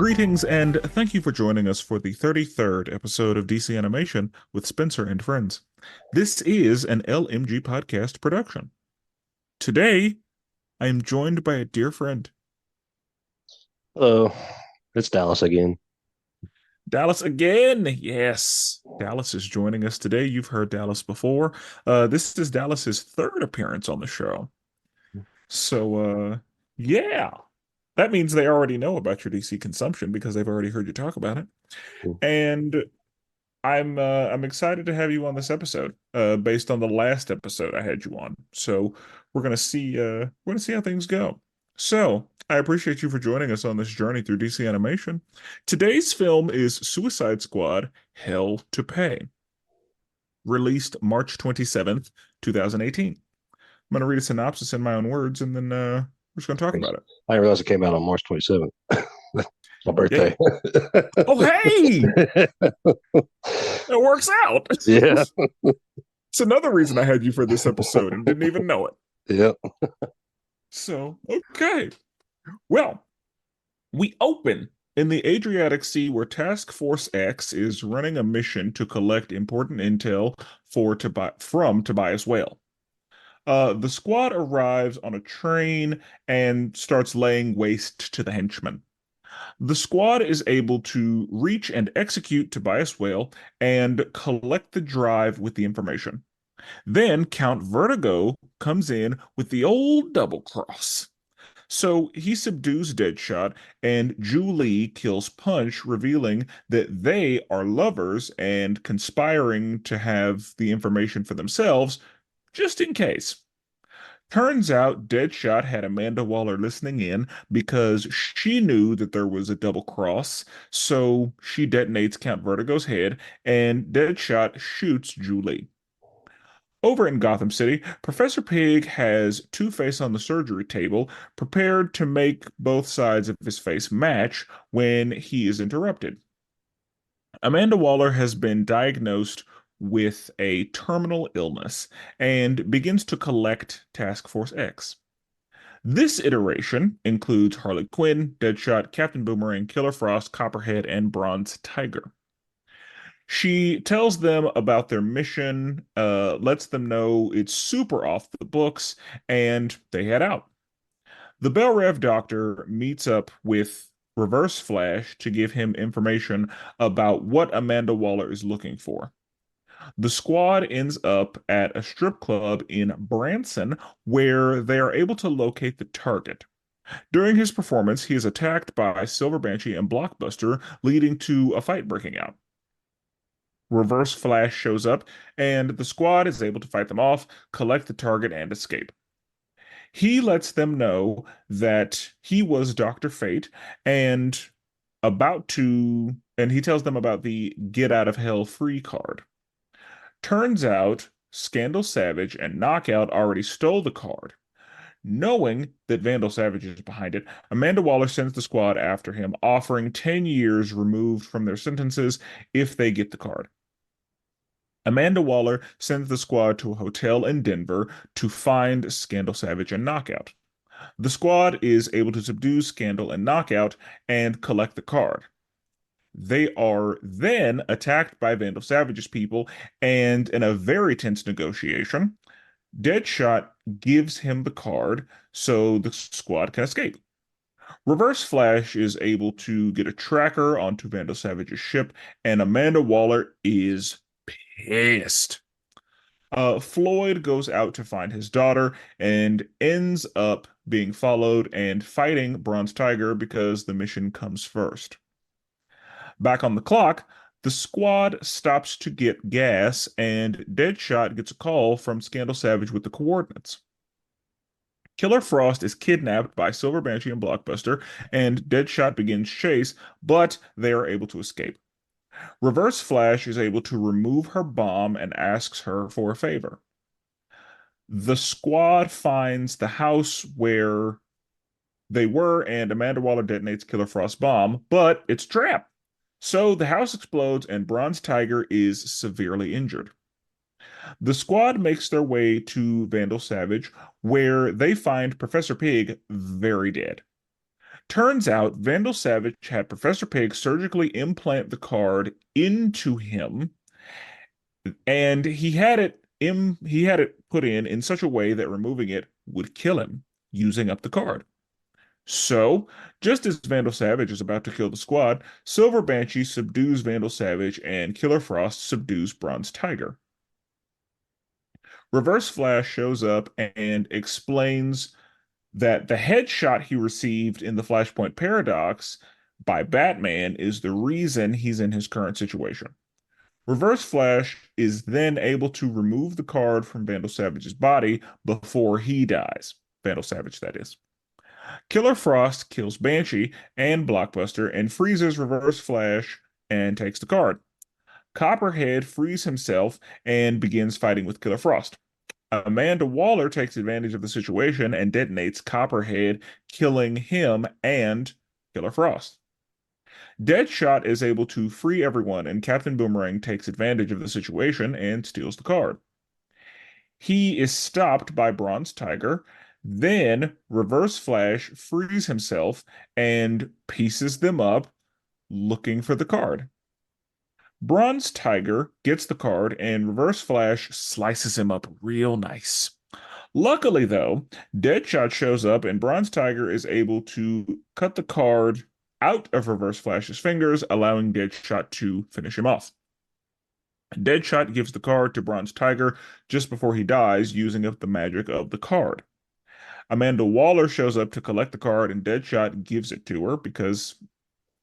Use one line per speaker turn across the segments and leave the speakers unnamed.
Greetings and thank you for joining us for the 33rd episode of DC Animation with Spencer and Friends. This is an LMG Podcast Production. Today, I am joined by a dear friend,
Hello, it's Dallas again.
Dallas again. Yes, Dallas is joining us today. You've heard Dallas before. This is Dallas's third appearance on the show. So, yeah, that means they already know about your DC consumption because they've already heard you talk about it. And I'm excited to have you on this episode, based on the last episode I had you on. So we're gonna see how things go. So I appreciate you for joining us on this journey through DC animation. Today's film is Suicide Squad: Hell to Pay, released March 27th, 2018. I'm gonna read a synopsis in my own words, and then we're just gonna talk
Crazy.
about it.
I didn't realize it came out on March 27th. My
Yeah.
birthday.
Oh, hey, it works out.
Yeah.
It's another reason I had you for this episode and didn't even know it.
Yeah.
So, okay. Well, we open in the Adriatic Sea where Task Force X is running a mission to collect important intel from Tobias Whale. The squad arrives on a train and starts laying waste to the henchmen. The squad is able to reach and execute Tobias Whale and collect the drive with the information. Then Count Vertigo comes in with the old double cross. So he subdues Deadshot, and Julie kills Punch, revealing that they are lovers and conspiring to have the information for themselves, just in case. Turns out Deadshot had Amanda Waller listening in because she knew that there was a double cross, so she detonates Count Vertigo's head, and Deadshot shoots Julie. Over in Gotham City, Professor Pig has Two-Face on the surgery table, prepared to make both sides of his face match when he is interrupted. Amanda Waller has been diagnosed with a terminal illness and begins to collect Task Force X. This iteration includes Harley Quinn, Deadshot, Captain Boomerang, Killer Frost, Copperhead, and Bronze Tiger. She tells them about their mission, lets them know it's super off the books, and they head out. The Bell Rev doctor meets up with Reverse Flash to give him information about what Amanda Waller is looking for. The squad ends up at a strip club in Branson where they are able to locate the target. During his performance, he is attacked by Silver Banshee and Blockbuster, leading to a fight breaking out. Reverse Flash shows up, and the squad is able to fight them off, collect the target, and escape. He lets them know that he was Dr. Fate and and he tells them about the Get Out of Hell free card. Turns out Scandal Savage and Knockout already stole the card. Knowing that Vandal Savage is behind it, Amanda Waller sends the squad after him, offering 10 years removed from their sentences if they get the card. Amanda Waller sends the squad to a hotel in Denver to find Scandal Savage and Knockout. The squad is able to subdue Scandal and Knockout and collect the card. They are then attacked by Vandal Savage's people, and in a very tense negotiation, Deadshot gives him the card so the squad can escape. Reverse Flash is able to get a tracker onto Vandal Savage's ship, and Amanda Waller is pissed. Floyd goes out to find his daughter and ends up being followed and fighting Bronze Tiger because the mission comes first. Back on the clock, the squad stops to get gas, and Deadshot gets a call from Scandal Savage with the coordinates. Killer Frost is kidnapped by Silver Banshee and Blockbuster, and Deadshot begins chase, but they are able to escape. Reverse Flash is able to remove her bomb and asks her for a favor. The squad finds the house where they were, and Amanda Waller detonates Killer Frost's bomb, but it's a trap. So the house explodes, and Bronze Tiger is severely injured. The squad makes their way to Vandal Savage, where they find Professor Pig very dead. Turns out Vandal Savage had Professor Pig surgically implant the card into him, and he had it put in such a way that removing it would kill him, using up the card. So, just as Vandal Savage is about to kill the squad, Silver Banshee subdues Vandal Savage and Killer Frost subdues Bronze Tiger. Reverse Flash shows up and explains that the headshot he received in the Flashpoint Paradox by Batman is the reason he's in his current situation. Reverse Flash is then able to remove the card from Vandal Savage's body before he dies. Vandal Savage, that is. Killer Frost kills Banshee and Blockbuster and freezes Reverse Flash and takes the card. Copperhead frees himself and begins fighting with Killer Frost. Amanda Waller takes advantage of the situation and detonates Copperhead, killing him and Killer Frost. Deadshot is able to free everyone, and Captain Boomerang takes advantage of the situation and steals the card. He is stopped by Bronze Tiger. Then Reverse Flash frees himself and pieces them up looking for the card. Bronze Tiger gets the card and Reverse Flash slices him up real nice. Luckily, though, Deadshot shows up and Bronze Tiger is able to cut the card out of Reverse Flash's fingers, allowing Deadshot to finish him off. Deadshot gives the card to Bronze Tiger just before he dies, using up the magic of the card. Amanda Waller shows up to collect the card, and Deadshot gives it to her because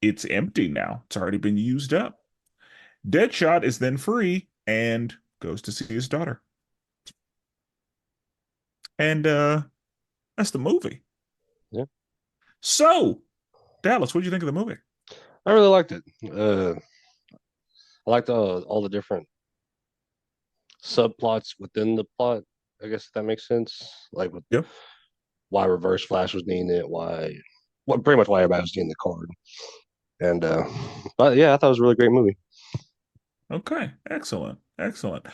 it's empty now. It's already been used up. Deadshot is then free and goes to see his daughter. And that's the movie.
Yeah.
So, Dallas, what did you think of the movie?
I really liked it. I liked all the different subplots within the plot. I guess if that makes sense. Like with
Yep.
why Reverse Flash was needing it, pretty much why everybody was getting the card. And but yeah, I thought it was a really great movie.
Okay. Excellent. Excellent.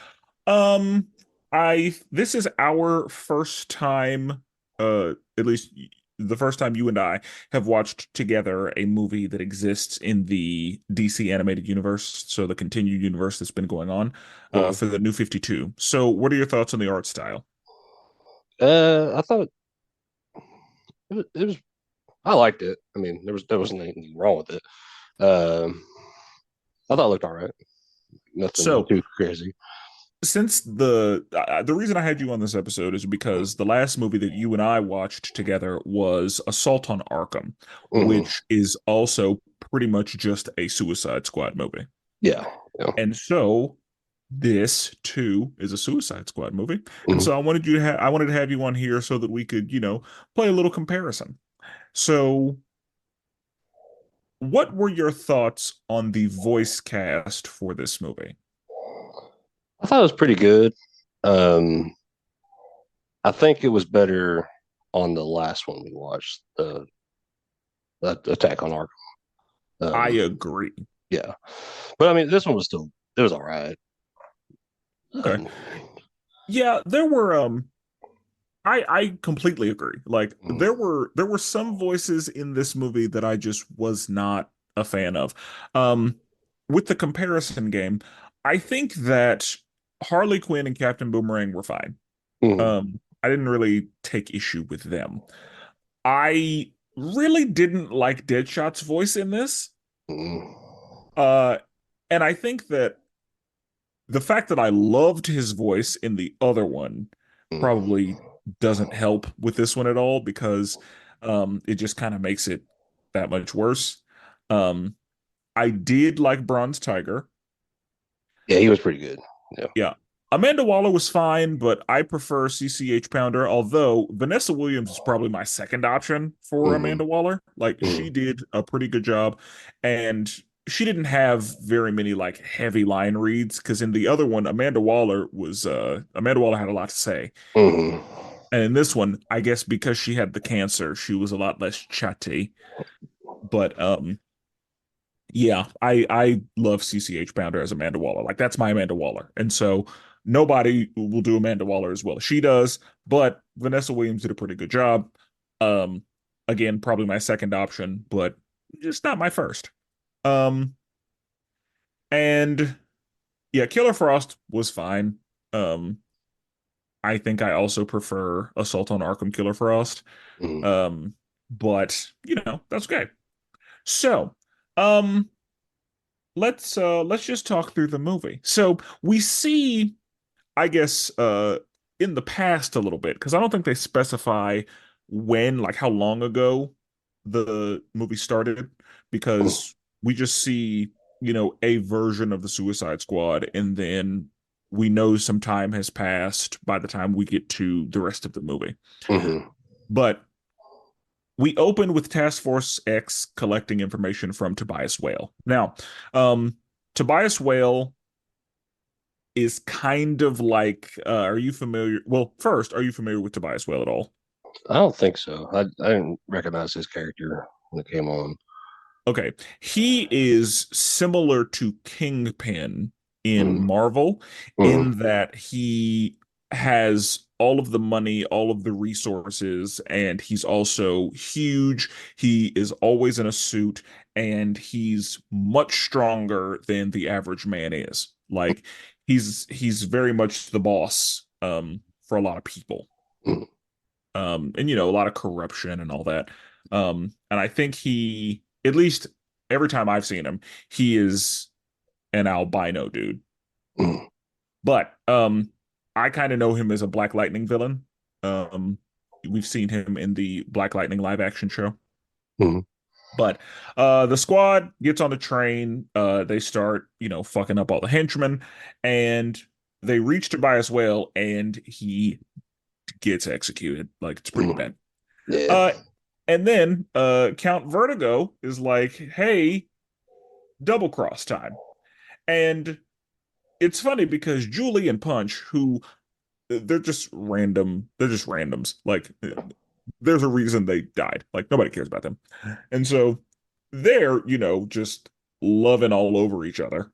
Um, I this is our first time, at least the first time you and I have watched together a movie that exists in the DC animated universe, so the continued universe that's been going on,
Mhm.
for the New 52. So, what are your thoughts on the art style?
I thought it was I liked it. I mean, there wasn't anything wrong with it. I thought it looked all right. Nothing
So,
too crazy.
since the reason I had you on this episode is because the last movie that you and I watched together was Assault on Arkham,
Hmm.
which is also pretty much just a Suicide Squad movie.
Yeah. Yeah.
And so this too is a Suicide Squad movie. And
Hmm.
so I wanted to have you on here so that we could, play a little comparison. So what were your thoughts on the voice cast for this movie?
I thought it was pretty good. Um, I think it was better on the last one we watched, the Attack on Arkham.
I
Um,
agree.
yeah, but I mean, this one it was all right.
Okay.
Um,
Yeah, there were I completely agree. Like
mm,
there were some voices in this movie that I just was not a fan of. Um with the comparison game, I think that Harley Quinn and Captain Boomerang were fine.
mm,
I didn't really take issue with them. I really didn't like Deadshot's voice in this.
mm,
Uh and I think that the fact that I loved his voice in the other one
mm.
probably doesn't help with this one at all because it just kind of makes it that much worse. Um, I did like Bronze Tiger.
Yeah, he was pretty good. Yeah.
Yeah. Amanda Waller was fine, but I prefer CCH Pounder, although Vanessa Williams is probably my second option for
Hmm.
Amanda Waller. Like she
Hmm.
did a pretty good job and she didn't have very many like heavy line reads because in the other one Amanda Waller had a lot to say.
Hmm.
And in this one, I guess because she had the cancer, she was a lot less chatty. But yeah, I love CCH Pounder as Amanda Waller. Like that's my Amanda Waller. And so nobody will do Amanda Waller as well as she does, but Vanessa Williams did a pretty good job. Um Again, probably my second option, but just not my first. Um, and yeah, Killer Frost was fine. Um, I think I also prefer Assault on Arkham Killer Frost.
Mhm.
Um, but that's okay. So, um, let's just talk through the movie. So we see, I guess, in the past a little bit, because I don't think they specify when, like how long ago the movie started,
Mhm.
because we just see, a version of the Suicide Squad, and then we know some time has passed by the time we get to the rest of the movie.
Mhm.
But we open with Task Force X collecting information from Tobias Whale. Now, um, Tobias Whale is kind of like, are you familiar? Well, first, are you familiar with Tobias Whale at all?
I don't think so. I didn't recognize his character when it came on.
Okay. He is similar to Kingpin in
Mhm.
Marvel
Mhm.
in that he has all of the money, all of the resources, and he's also huge. He is always in a suit, and he's much stronger than the average man is. Like he's very much the boss for a lot of people.
Mhm.
And a lot of corruption and all that. And I think he, at least every time I've seen him, he is an albino dude.
Mhm.
But I kind of know him as a Black Lightning villain. Um, we've seen him in the Black Lightning live action show.
Mhm.
But the squad gets on the train. They start, fucking up all the henchmen, and they reach Tobias Whale, and he gets executed. Like it's pretty
Mhm.
bad.
Yeah.
Uh, and then Count Vertigo is like, "Hey, double cross time." And it's funny because Julie and Punch, who they're just randoms. Like there's a reason they died. Like nobody cares about them. And so they're, just loving all over each other.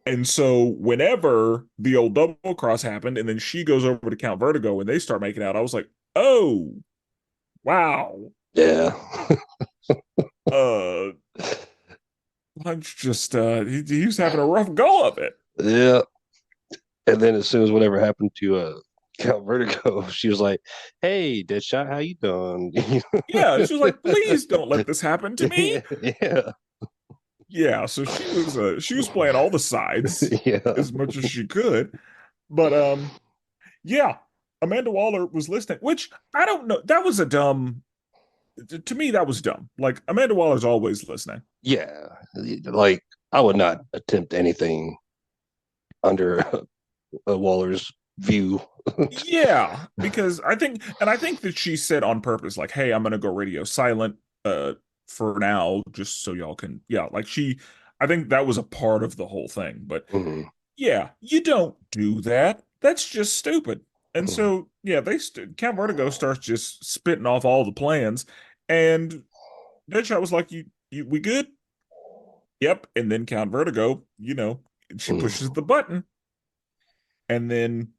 And so whenever the old double cross happened and then she goes over to Count Vertigo and they start making out, I was like, "Oh, wow."
Yeah.
Uh Punch just he was having a rough go of it.
Yeah. And then as soon as whatever happened to Count Vertigo, she was like, "Hey, Deadshot, how you doing?"
Yeah, she was like, "Please don't let this happen to me."
Yeah.
Yeah, so she was playing all the sides
Yeah.
as much as she could. But yeah, Amanda Waller was listening, which I don't know. That was a dumb to me, that was dumb. Like Amanda Waller's always listening.
Yeah. Like I would not attempt anything under Waller's view.
Yeah, because I think that she said on purpose, like, "Hey, I'm gonna go radio silent for now, just so y'all can," yeah, like I think that was a part of the whole thing. But
Mhm.
yeah, you don't do that. That's just stupid. And
Mhm.
so yeah, Count Vertigo starts just spitting off all the plans, and Deadshot was like, "You, we good?" Yep. And then Count Vertigo, she pushes
Mhm.
the button, and then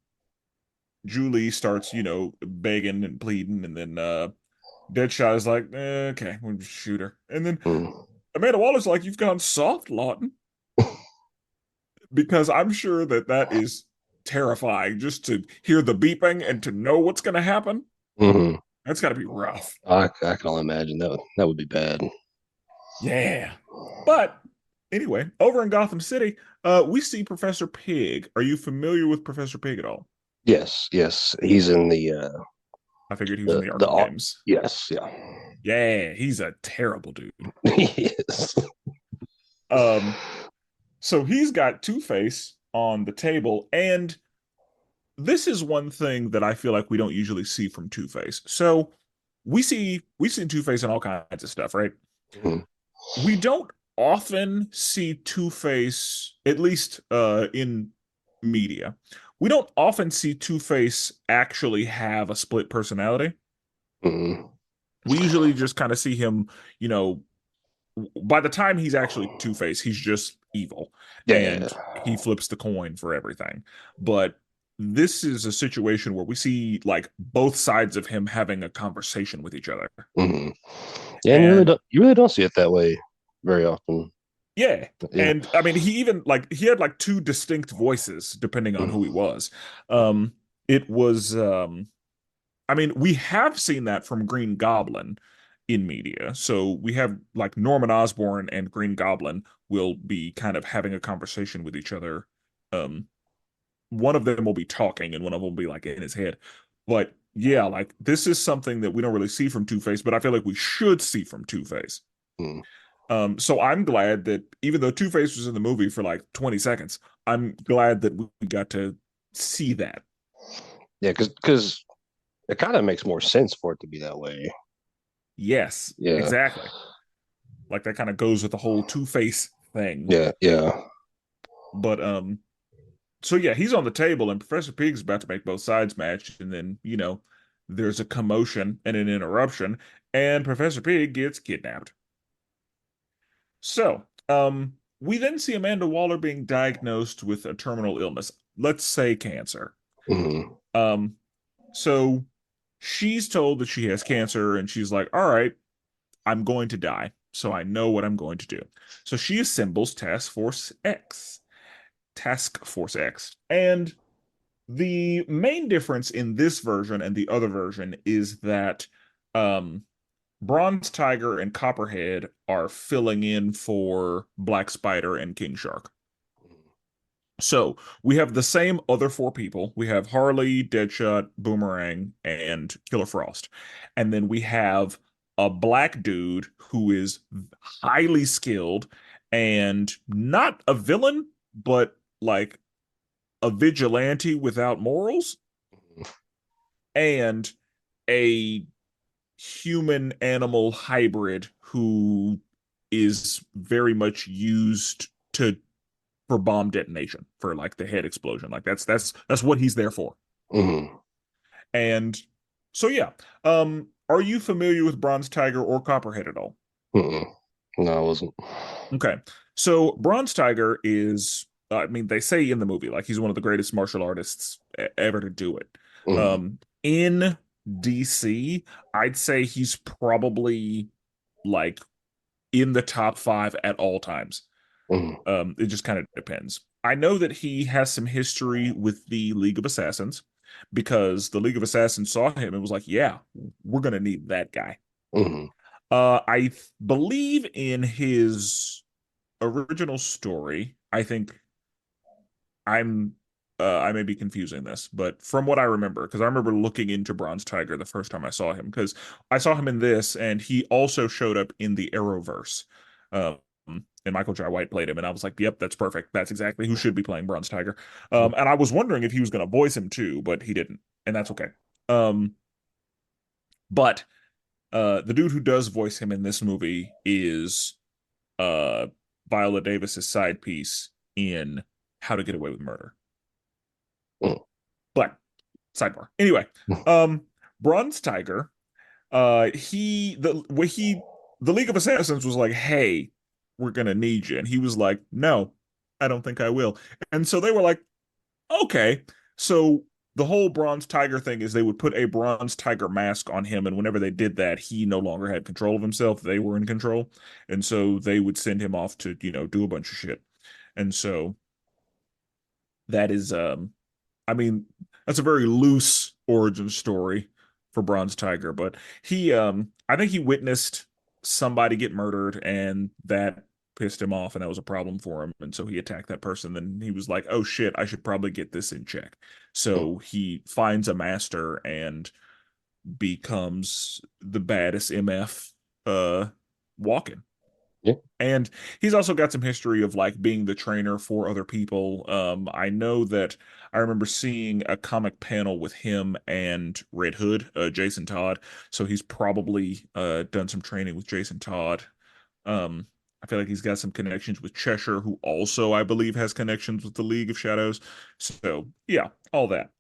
Julie starts, begging and pleading, and then Deadshot is like, "Okay, we'll just shoot her." And then
Mhm.
Amanda Waller's like, "You've gone soft, Lawton," because I'm sure that that is terrifying just to hear the beeping and to know what's going to happen.
Mhm.
That's got to be rough.
I can only imagine that would be bad.
Yeah. But anyway, over in Gotham City, we see Professor Pig. Are you familiar with Professor Pig at all?
Yes, yes. He's in
I figured he was in the
the
Arkham games.
yes, yeah.
Yeah, he's a terrible dude.
Yes.
Um, so he's got Two-Face on the table, and this is one thing that I feel like we don't usually see from Two-Face. So we see Two-Face in all kinds of stuff, right?
Mhm.
We don't often see Two-Face, at least in media. We don't often see Two-Face actually have a split personality.
Mhm.
We usually just kind of see him, you know, by the time he's actually Two-Face, he's just evil
Yeah.
and he flips the coin for everything. But this is a situation where we see like both sides of him having a conversation with each other.
Hmm. Yeah, and
And
you really don't see it that way very often.
yeah.
Yeah.
And I mean, he even like he had like two distinct voices depending on who he was.
Mm-hmm.
It was I mean, we have seen that from Green Goblin in media. So we have like Norman Osborn and Green Goblin will be kind of having a conversation with each other. Um, one of them will be talking and one of them will be like in his head. But yeah, like this is something that we don't really see from Two-Face, but I feel like we should see from Two-Face.
Mm-hmm.
So I'm glad that even though Two-Face was in the movie for like 20 seconds, I'm glad that we got to see that.
Yeah, because it kind of makes more sense for it to be that way.
Yes,
Yeah.
exactly. Like that kind of goes with the whole Two-Face thing.
Yeah. Yeah.
But so yeah, he's on the table and Professor Pig's about to make both sides match, and then, there's a commotion and an interruption, and Professor Pig gets kidnapped. So, we then see Amanda Waller being diagnosed with a terminal illness, let's say cancer.
Hmm.
Um, so she's told that she has cancer, and she's like, all right, I'm going to die, so I know what I'm going to do. So she assembles Task Force X. And the main difference in this version and the other version is that um, Bronze Tiger and Copperhead are filling in for Black Spider and King Shark. So we have the same other four people. We have Harley, Deadshot, Boomerang, and Killer Frost. And then we have a black dude who is highly skilled and not a villain, but like a vigilante without morals, and a human animal hybrid who is very much used to for bomb detonation, for like the head explosion. Like that's what he's there for.
Hmm.
And so yeah, are you familiar with Bronze Tiger or Copperhead at all?
Hmm. No, I wasn't.
Okay. So Bronze Tiger is, I mean, they say in the movie, like he's one of the greatest martial artists ever to do it.
Hmm.
In DC, I'd say he's probably like in the top five at all times.
Hmm.
It just kind of depends. I know that he has some history with the League of Assassins because the League of Assassins saw him and was like, yeah, we're gonna need that guy.
Hmm.
I believe in his original story. I think I'm I may be confusing this, but from what I remember, because I remember looking into Bronze Tiger the first time I saw him, because I saw him in this, and he also showed up in the Arrowverse. Um, and Michael Jai White played him, and I was like, "Yep, that's perfect. That's exactly who should be playing Bronze Tiger." And I was wondering if he was going to voice him too, but he didn't, and that's okay. Um, but the dude who does voice him in this movie is uh Viola Davis's side piece in How to Get Away with Murder. But sidebar. Anyway, um, Bronze Tiger, he the way he the League of Assassins was like, "Hey, we're gonna need you," and he was like, "No, I don't think I will." And so they were like, "Okay." So the whole Bronze Tiger thing is they would put a Bronze Tiger mask on him, and whenever they did that, he no longer had control of himself. They were in control, and so they would send him off to, do a bunch of shit. And so that is I mean, that's a very loose origin story for Bronze Tiger, but I think he witnessed somebody get murdered and that pissed him off and that was a problem for him. And so he attacked that person. Then he was like, oh shit, I should probably get this in check. So he finds a master and becomes the baddest MF walking.
Yeah.
And he's also got some history of like being the trainer for other people. I know that I remember seeing a comic panel with him and Red Hood, Jason Todd. So he's probably done some training with Jason Todd. Um, I feel like he's got some connections with Cheshire, who also I believe has connections with the League of Shadows. So yeah, all that.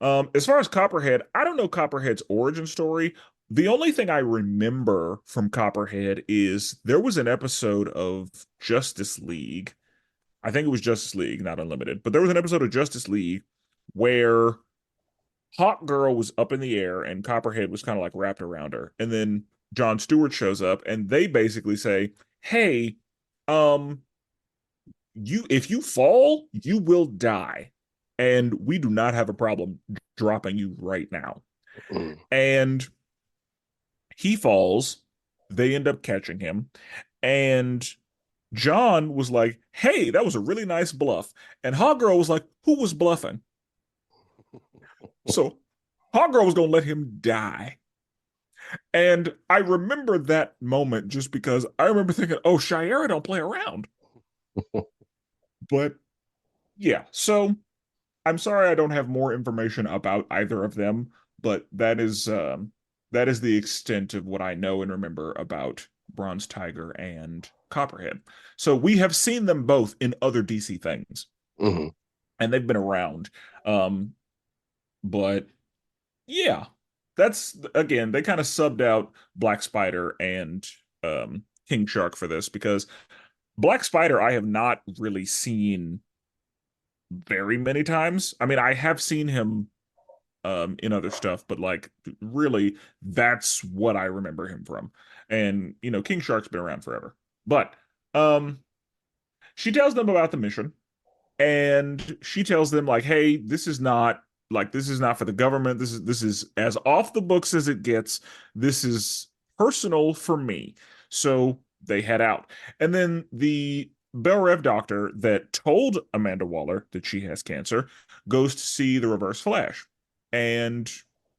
As far as Copperhead, I don't know Copperhead's origin story. The only thing I remember from Copperhead is there was an episode of Justice League. I think it was Justice League, not Unlimited, but there was an episode of Justice League where Hawk Girl was up in the air and Copperhead was kind of like wrapped around her. And then John Stewart shows up and they basically say, "Hey, um, you if you fall, you will die. And we do not have a problem dropping you right now."
Mm.
And he falls. They end up catching him. And John was like, "Hey, that was a really nice bluff." And Hawk Girl was like, "Who was bluffing?" So Hawk Girl was gonna let him die. And I remember that moment just because I remember thinking, "Oh, Shayera don't play around." But yeah, so I'm sorry I don't have more information about either of them, but that is the extent of what I know and remember about Bronze Tiger and Copperhead. So we have seen them both in other DC things,
Mm-hmm.
and they've been around. Um, but yeah, that's again, they kind of subbed out Black Spider and King Shark for this because Black Spider I have not really seen very many times. I mean, I have seen him in other stuff, but like really that's what I remember him from. And King Shark's been around forever. But um she tells them about the mission and she tells them like, "Hey, this is not for the government. This is as off the books as it gets. This is personal for me." So they head out. And then the Bell Rev doctor that told Amanda Waller that she has cancer goes to see the Reverse Flash. And,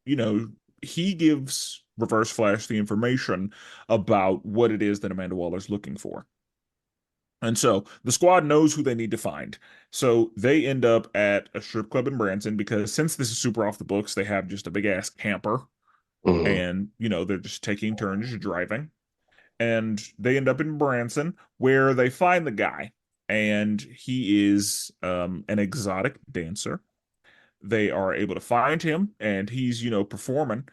you know, he gives Reverse Flash the information about what it is that Amanda Waller's looking for. And so the squad knows who they need to find. So they end up at a strip club in Branson because since this is super off the books, they have just a big ass camper
Mm-hmm.
and, they're just taking turns driving. And they end up in Branson where they find the guy and he is an exotic dancer. They are able to find him and he's, performing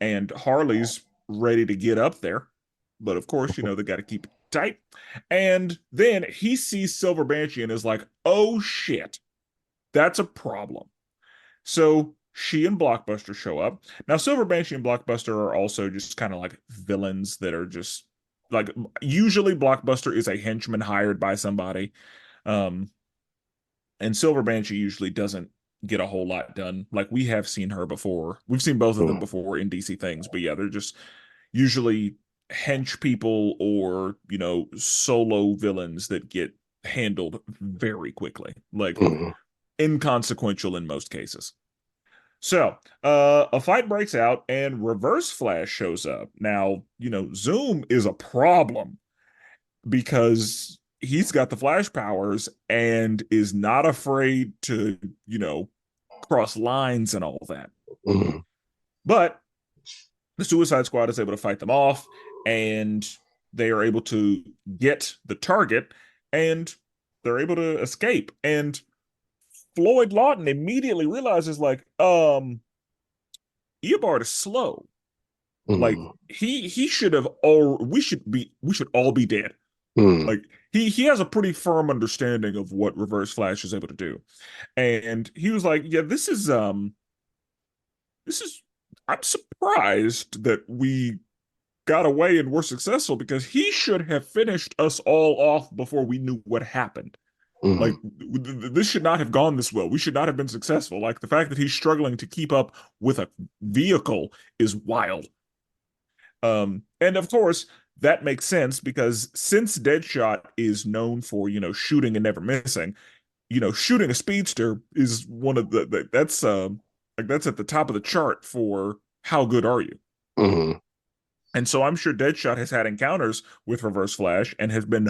and Harley's ready to get up there. But of course, they got to keep it tight. And then he sees Silver Banshee and is like, "Oh shit, that's a problem." So she and Blockbuster show up. Now, Silver Banshee and Blockbuster are also just kind of like villains that are just like usually Blockbuster is a henchman hired by somebody. Um, and Silver Banshee usually doesn't get a whole lot done. Like we have seen her before. We've seen both of them before in DC things, but yeah, they're just usually hench people or, solo villains that get handled very quickly, like
Mm-hmm.
inconsequential in most cases. So, a fight breaks out and Reverse Flash shows up. Now, Zoom is a problem because he's got the Flash powers and is not afraid to, cross lines and all that.
Mm-hmm.
But the Suicide Squad is able to fight them off, and they are able to get the target, and they're able to escape. And Floyd Lawton immediately realizes, like, Eobard is slow. Like
Mm-hmm.
he should have all we should all be dead.
Mm-hmm.
Like he has a pretty firm understanding of what Reverse Flash is able to do. And he was like, "Yeah, this is I'm surprised that we got away and were successful because he should have finished us all off before we knew what happened. Like this should not have gone this well. We should not have been successful. Like the fact that he's struggling to keep up with a vehicle is wild." And of course, that makes sense because since Deadshot is known for, shooting and never missing, shooting a speedster is one of that's like that's at the top of the chart for how good are you.
Mm-hmm.
And so I'm sure Deadshot has had encounters with Reverse Flash and has been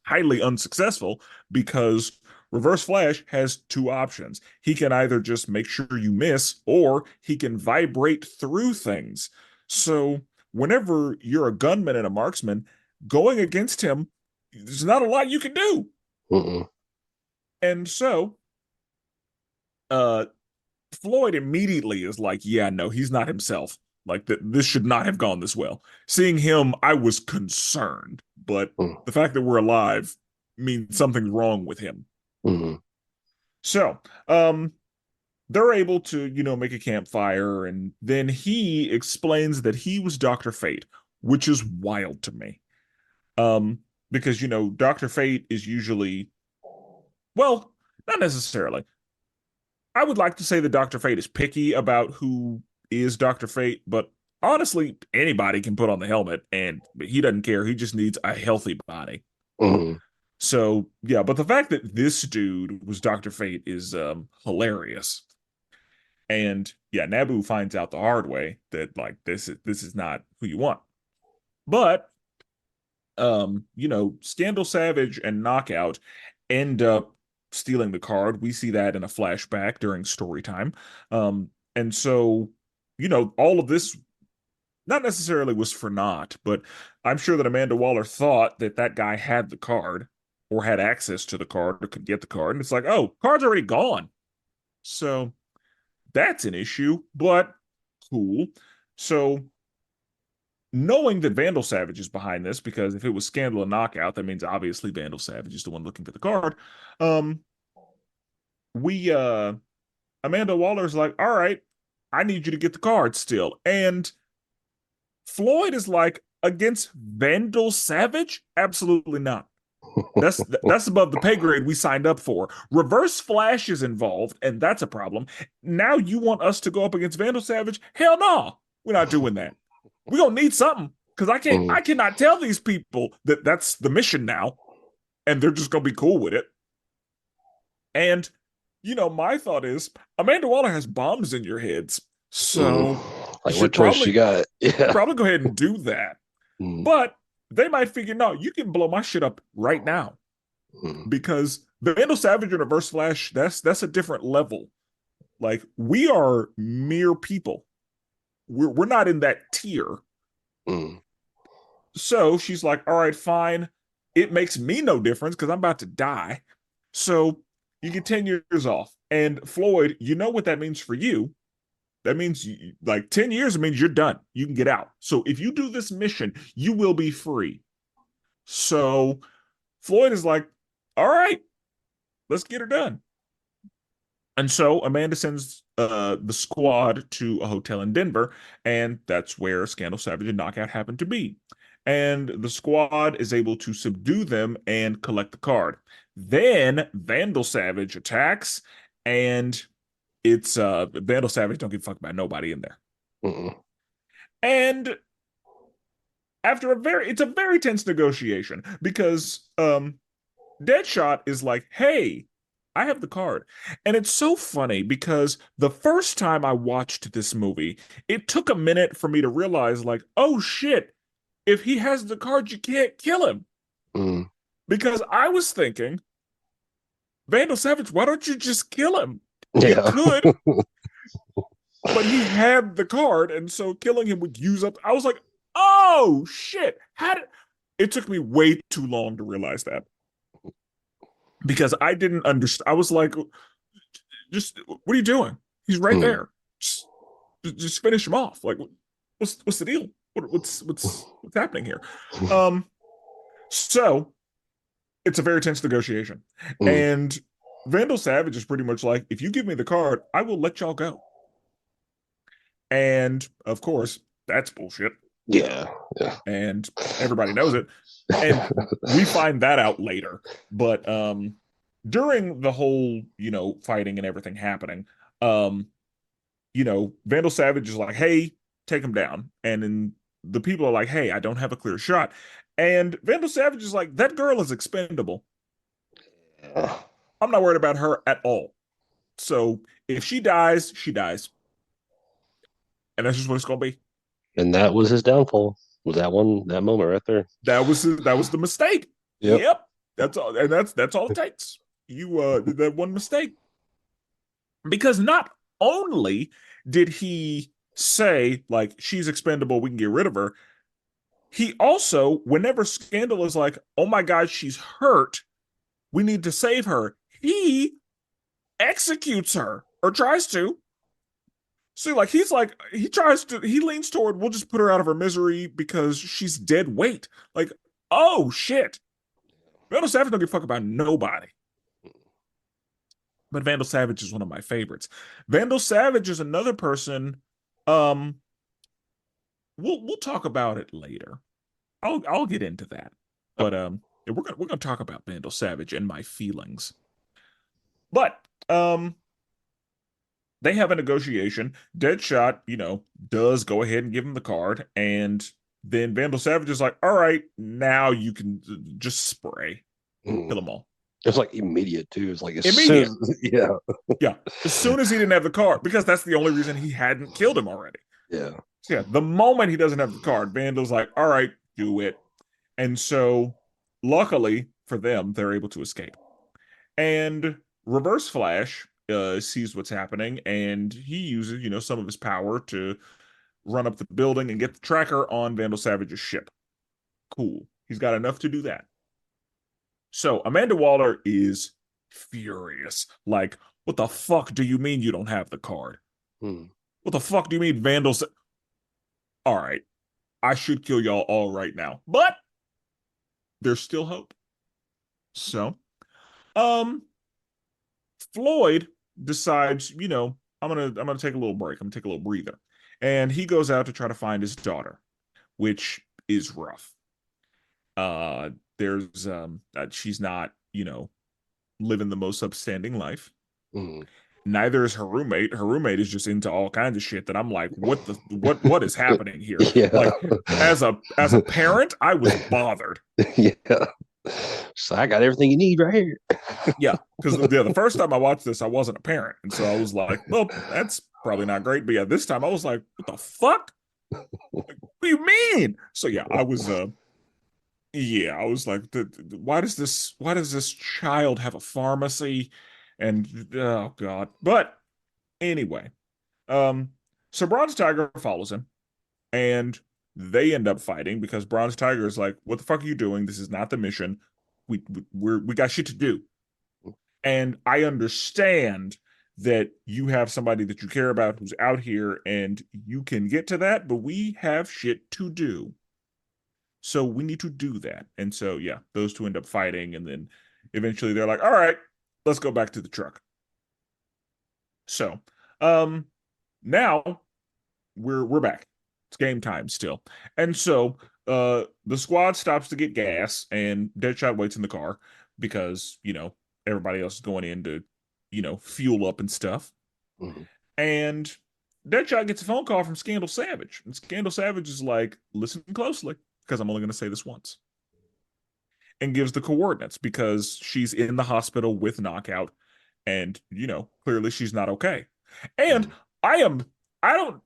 highly unsuccessful because Reverse Flash has two options. He can either just make sure you miss or he can vibrate through things. So whenever you're a gunman and a marksman, going against him, there's not a lot you can do.
Mm-hmm.
And so uh Floyd immediately is like, "Yeah, no, he's not himself. Like that, this should not have gone this well." Seeing him, I was concerned, but the fact that we're alive means something's wrong with him.
Mm-hmm.
So, um, they're able to, make a campfire, and then he explains that he was Dr. Fate, which is wild to me. Um, because, Dr. Fate is usually, well, not necessarily. I would like to say that Dr. Fate is picky about who is Dr. Fate, but honestly, anybody can put on the helmet and he doesn't care. He just needs a healthy body.
Mm-hmm.
So, yeah, but the fact that this dude was Dr. Fate is hilarious. And yeah, Naboo finds out the hard way that like this is not who you want. But Scandal Savage and Knockout end up stealing the card. We see that in a flashback during story time. And so, all of this not necessarily was for naught, but I'm sure that Amanda Waller thought that that guy had the card or had access to the card or could get the card. And it's like, oh, card's already gone. So that's an issue, but cool. So knowing that Vandal Savage is behind this, because if it was Scandal and Knockout, that means obviously Vandal Savage is the one looking for the card. Um, we Amanda Waller's like, all right, I need you to get the card still. And Floyd is like, against Vandal Savage? Absolutely not. That's above the pay grade we signed up for. Reverse Flash is involved, and that's a problem. Now you want us to go up against Vandal Savage? Hell no, we're not doing that. We're gonna need something because I cannot tell these people that that's the mission now, and they're just gonna be cool with it. And my thought is Amanda Waller has bombs in your heads, so you
Like what
should
choice you got? Yeah.
probably go ahead and do that.
Mm.
But they might figure, no, you can blow my shit up right now because the Vandal Savage and Reverse Flash, that's a different level. Like we are mere people. We're not in that tier.
Mm.
So she's like, all right, fine. It makes me no difference because I'm about to die. So you get 10 years off. And Floyd, you know what that means for you. That means like 10 years, it means you're done. You can get out. So if you do this mission, you will be free. So Floyd is like, all right, let's get her done. And so Amanda sends the squad to a hotel in Denver, and that's where Scandal Savage and Knockout happen to be. And the squad is able to subdue them and collect the card. Then Vandal Savage attacks, and it's Vandal Savage don't give a fuck about nobody in there.
Mm.
And after it's a very tense negotiation because Deadshot is like, hey, I have the card. And it's so funny because the first time I watched this movie, it took a minute for me to realize, like, oh shit, if he has the card, you can't kill him.
Mm.
Because I was thinking, Vandal Savage, why don't you just kill him? You
Yeah.
could, but he had the card, and so killing him would use up. I was like, oh shit. It took me way too long to realize that. Because I didn't understand. I was like, just what are you doing? He's right there. Just finish him off. Like, what's the deal? What's happening here? So it's a very tense negotiation,
Mm.
and Vandal Savage is pretty much like, if you give me the card, I will let y'all go. And of course, that's bullshit.
Yeah. Yeah.
And everybody knows it. And we find that out later. But during the whole, fighting and everything happening, Vandal Savage is like, hey, take him down. And then the people are like, hey, I don't have a clear shot. And Vandal Savage is like, that girl is expendable.
Yeah.
I'm not worried about her at all. So if she dies, she dies. And that's just what it's gonna be.
And that was his downfall. Was that moment right there?
That was the mistake.
Yep.
Yep. That's all, and that's all it takes. You did that one mistake. Because not only did he say, like, she's expendable, we can get rid of her, he also, whenever Scandal is like, oh my God, she's hurt, we need to save her, he executes her or tries to. So, like, he leans toward, we'll just put her out of her misery because she's dead weight. Like, oh shit. Vandal Savage don't give a fuck about nobody. but Vandal Savage is one of my favorites. Vandal Savage is another person. Um, we'll talk about it later. I'll get into that. But
Okay.
yeah, we're gonna talk about Vandal Savage and my feelings. But they have a negotiation. Deadshot, does go ahead and give him the card, and then Vandal Savage is like, "All right, now you can just spray,
Mm.
kill them all
It's like immediate too. It's like as soon
immediate."
as yeah,
Yeah, as soon as he didn't have the card, because that's the only reason he hadn't killed him already.
yeah.
So yeah, the moment he doesn't have the card, Vandal's like, "All right, do it." And so, luckily for them, they're able to escape. And Reverse Flash sees what's happening, and he uses, some of his power to run up the building and get the tracker on Vandal Savage's ship. Cool. He's got enough to do that. So Amanda Waller is furious. Like, what the fuck do you mean you don't have the card?
Mm.
What the fuck do you mean Vandals? All right, I should kill y'all all right now, but there's still hope. So, um, Floyd decides, I'm gonna take a little break. I'm gonna take a little breather, and he goes out to try to find his daughter, which is rough. Uh, there's she's not, living the most upstanding life.
Mm.
Neither is her roommate. Her roommate is just into all kinds of shit that I'm like, what is happening here?
Yeah,
Like, as a parent, I was bothered.
yeah. So I got everything you need right here.
Yeah, because the first time I watched this, I wasn't a parent, and so I was like, well, that's probably not great. But yeah, this time I was like, what the fuck? What do you mean? So yeah, I was like, why does this child have a pharmacy? And oh god. But anyway, um, so Bronze Tiger follows him, and they end up fighting because Bronze Tiger is like, what the fuck are you doing? This is not the mission. We got shit to do. And I understand that you have somebody that you care about who's out here and you can get to that, but we have shit to do. So we need to do that. And so, yeah, those two end up fighting. And then eventually they're like, all right, let's go back to the truck. So, um, now we're back. It's game time still. And so, the squad stops to get gas and Deadshot waits in the car because, everybody else is going in to, fuel up and stuff.
Mm.
And Deadshot gets a phone call from Scandal Savage. And Scandal Savage is like, listen closely, because I'm only going to say this once. And gives the coordinates because she's in the hospital with Knockout. And, clearly she's not okay. And
Mm.
I am, I don't,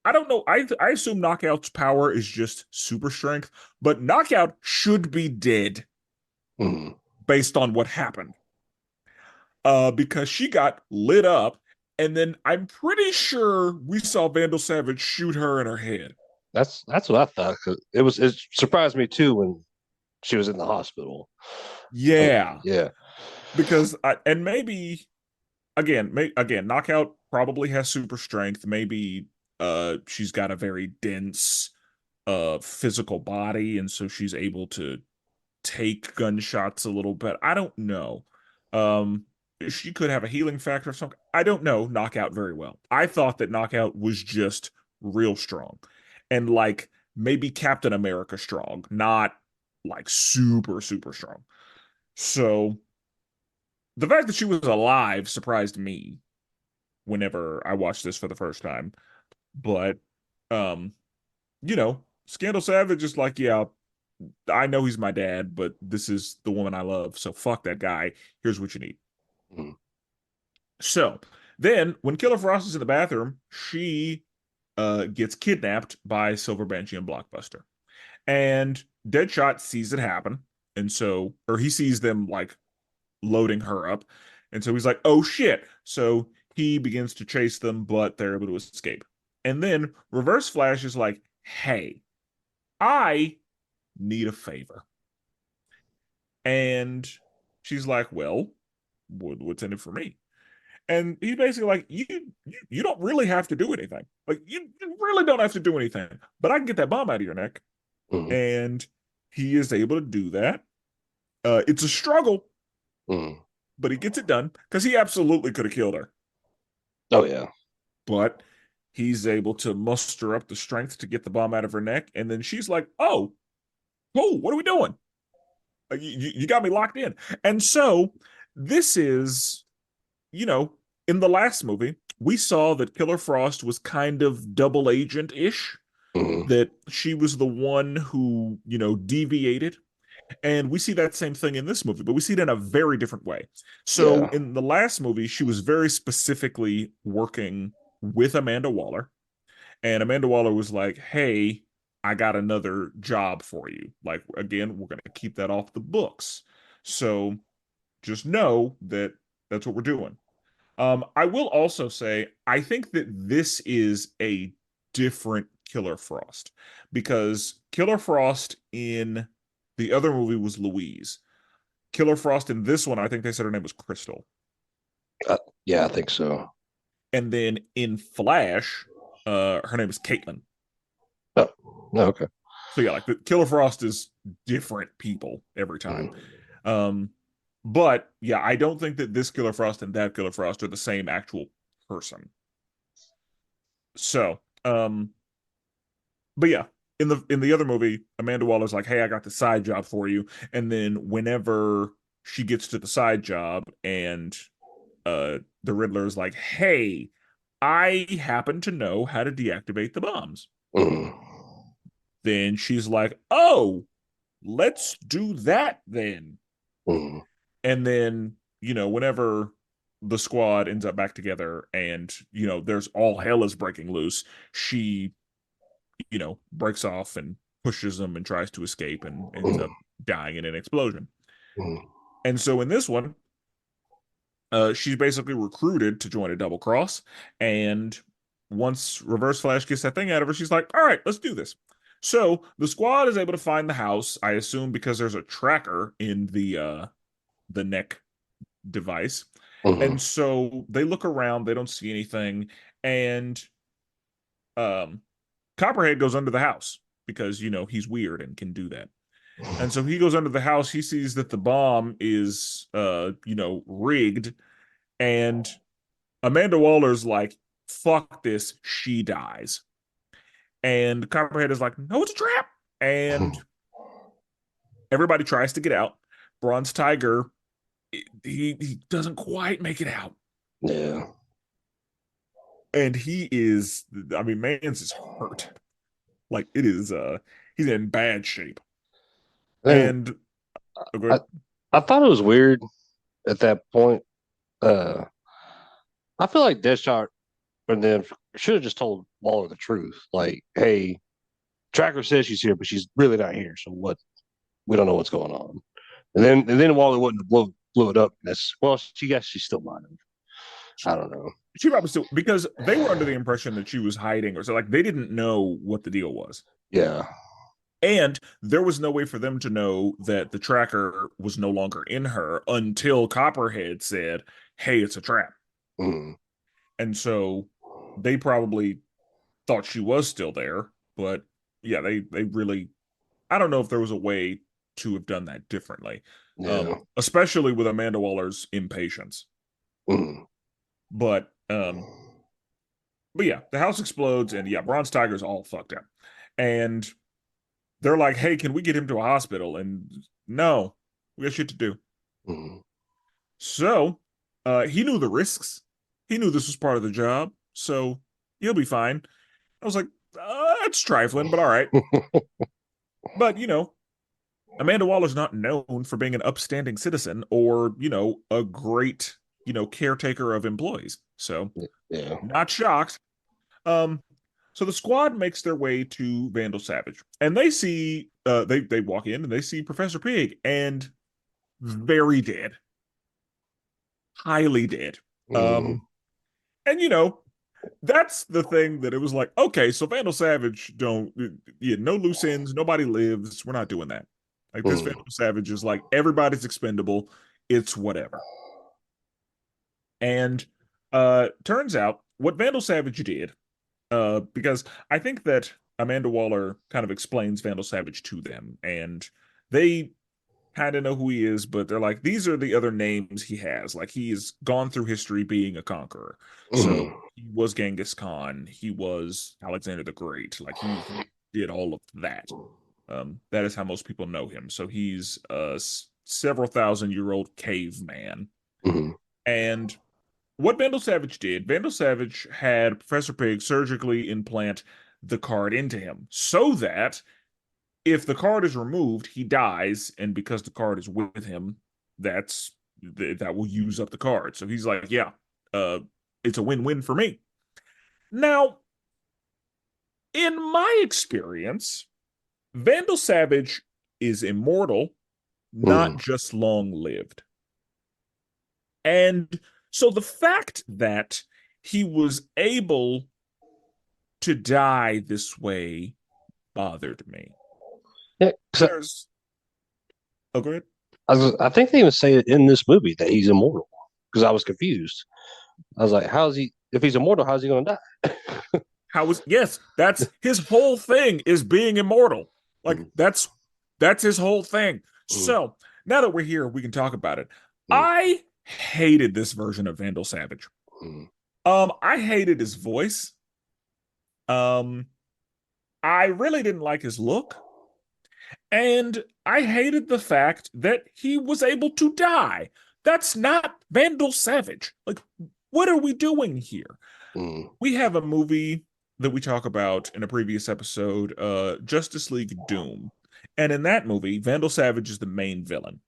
I don't know. I assume Knockout's power is just super strength, but Knockout should be dead
Mm.
based on what happened. Because she got lit up, and then I'm pretty sure we saw Vandal Savage shoot her in her head.
That's what I thought. 'Cause it surprised me too when she was in the hospital.
Yeah,
Yeah.
because and maybe again, Knockout probably has super strength. Maybe she's got a very dense physical body, and so she's able to take gunshots a little bit. I don't know. Um, she could have a healing factor or something. I don't know Knockout very well. I thought that Knockout was just real strong and like maybe Captain America strong, not like super, super strong. So the fact that she was alive surprised me whenever I watched this for the first time. But, um, Scandal Savage is like, yeah, I know he's my dad, but this is the woman I love. So fuck that guy. Here's what you need.
Mm.
So then when Killer Frost is in the bathroom, she gets kidnapped by Silver Banshee and Blockbuster. And Deadshot sees it happen. And so, or he sees them like loading her up. And so he's like, oh shit. So he begins to chase them, but they're able to escape. And then Reverse Flash is like, hey, I need a favor. And she's like, well, what's in it for me? And he's basically like, you don't really have to do anything. Like, you really don't have to do anything. But I can get that bomb out of your neck.
Mm.
And he is able to do that. It's a struggle,
Mm.
but he gets it done because he absolutely could have killed her.
Oh yeah.
But he's able to muster up the strength to get the bomb out of her neck. And then she's like, oh, cool, what are we doing? You got me locked in. And so this is, you know, in the last movie, we saw that Killer Frost was kind of double agent ish,
Hmm.
that she was the one who, deviated. And we see that same thing in this movie, but we see it in a very different way. So
Yeah.
in the last movie, she was very specifically working with Amanda Waller. And Amanda Waller was like, hey, I got another job for you. Like, again, we're going to keep that off the books. So just know that that's what we're doing. I will also say, I think that this is a different Killer Frost because Killer Frost in the other movie was Louise. Killer Frost in this one, I think they said her name was Crystal.
Yeah, I think so.
And then in Flash, her name is Caitlin.
Oh, no, okay.
So yeah, like the Killer Frost is different people every time.
Mm.
Um, but yeah, I don't think that this Killer Frost and that Killer Frost are the same actual person. So, but yeah, in the other movie, Amanda Waller's like, "Hey, I got the side job for you," and then whenever she gets to the side job, and the Riddler is like, "Hey, I happen to know how to deactivate the bombs,"
Mm.
then she's like, "Oh, let's do that then."
Mm.
And then, whenever the squad ends up back together and, there's all hell is breaking loose, she, breaks off and pushes them and tries to escape and ends
Mm.
up dying in an explosion.
Mm.
And so in this one, she's basically recruited to join a double cross. And once Reverse Flash gets that thing out of her, she's like, all right, let's do this. So the squad is able to find the house, I assume because there's a tracker in the neck device. And
Mm.
so they look around, they don't see anything, and um Copperhead goes under the house because he's weird and can do that. And so he goes under the house, he sees that the bomb is rigged, and Amanda Waller's like, fuck this, she dies. And Copperhead is like, no, it's a trap. And everybody tries to get out. Bronze Tiger, he doesn't quite make it out.
Yeah.
And he is, I mean, man's is hurt. Like it is he's in bad shape.
And
And okay,
I, I thought it was weird at that point. Uh, I feel like Deadshot and them should have just told Waller the truth. Like, hey, Tracker says she's here, but she's really not here. So what? We don't know what's going on. And then Waller wouldn't have blew it up. That's well, she guess she still might have. I don't know.
she probably still, because they were under the impression that she was hiding, or so, like they didn't know what the deal was.
Yeah.
And there was no way for them to know that the tracker was no longer in her until Copperhead said, hey, it's a trap.
Mm.
And so they probably thought she was still there, but yeah, they really, I don't know if there was a way to have done that differently.
Yeah.
Especially with Amanda Waller's impatience.
Mm.
But but yeah, the house explodes and yeah, Bronze Tiger's all fucked up. And they're like, "Hey, can we get him to a hospital?" And no, we got shit to do.
Mm.
So, he knew the risks. He knew this was part of the job, so he'll be fine. I was like, that's trifling, but all right. But Amanda Waller's not known for being an upstanding citizen or a great caretaker of employees. So,
Yeah.
not shocked. Um, so the squad makes their way to Vandal Savage, and they see they walk in and they see Professor Pig and very dead, highly dead.
Mm.
Um, and that's the thing that it was like, okay, so Vandal Savage don't, yeah, no loose ends, nobody lives. We're not doing that. Like this
Mm.
Vandal Savage is like everybody's expendable. It's whatever. And turns out what Vandal Savage did, because I think that Amanda Waller kind of explains Vandal Savage to them, and they kind of know who he is, but they're like, these are the other names he has. Like he has gone through history being a conqueror. So
Mm,
he was Genghis Khan, he was Alexander the Great. Like he did all of that. That is how most people know him. So he's a several thousand-year-old caveman.
mm,
And what Vandal Savage did, Vandal Savage had Professor Pig surgically implant the card into him so that if the card is removed, he dies, and because the card is with him, that's that will use up the card. So he's like, yeah, uh, it's a win-win for me. Now, in my experience, Vandal Savage is immortal, not
mm.
just long-lived. And so the fact that he was able to die this way bothered me.
Yeah, 'cause
There's, oh, go ahead.
I think they even say it in this movie that he's immortal. Because I was confused. I was like, "How's he? If he's immortal, how's he going to die?"
How is yes, that's his whole thing is being immortal. Like
Mm,
that's his whole thing.
mm,
So now that we're here, we can talk about it.
mm,
I hated this version of Vandal Savage.
mm,
I hated his voice. Um, I really didn't like his look. And I hated the fact that he was able to die. That's not Vandal Savage. Like, what are we doing here?
mm,
We have a movie that we talk about in a previous episode, Justice League Doom. And in that movie, Vandal Savage is the main villain.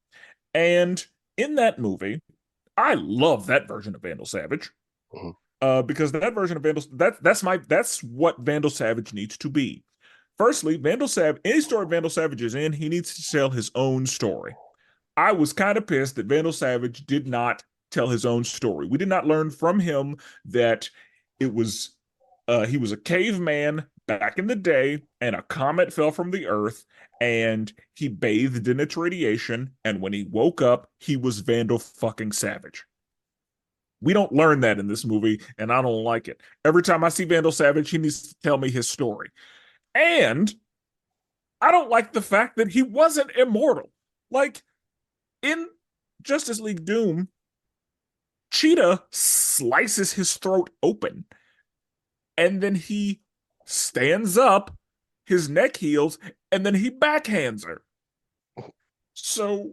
And in that movie, I love that version of Vandal Savage.
mm,
Because that version of Vandal that's what Vandal Savage needs to be. Firstly, Vandal Savage, any story Vandal Savage is in, he needs to tell his own story. I was kind of pissed that Vandal Savage did not tell his own story. We did not learn from him that it was he was a caveman back in the day and a comet fell from the earth and he bathed in its radiation and when he woke up he was Vandal fucking Savage. We don't learn that in this movie and I don't like it. Every time I see Vandal Savage he needs to tell me his story. And I don't like the fact that he wasn't immortal. Like in Justice League Doom, Cheetah slices his throat open and then he stands up, his neck heals, and then he backhands her. So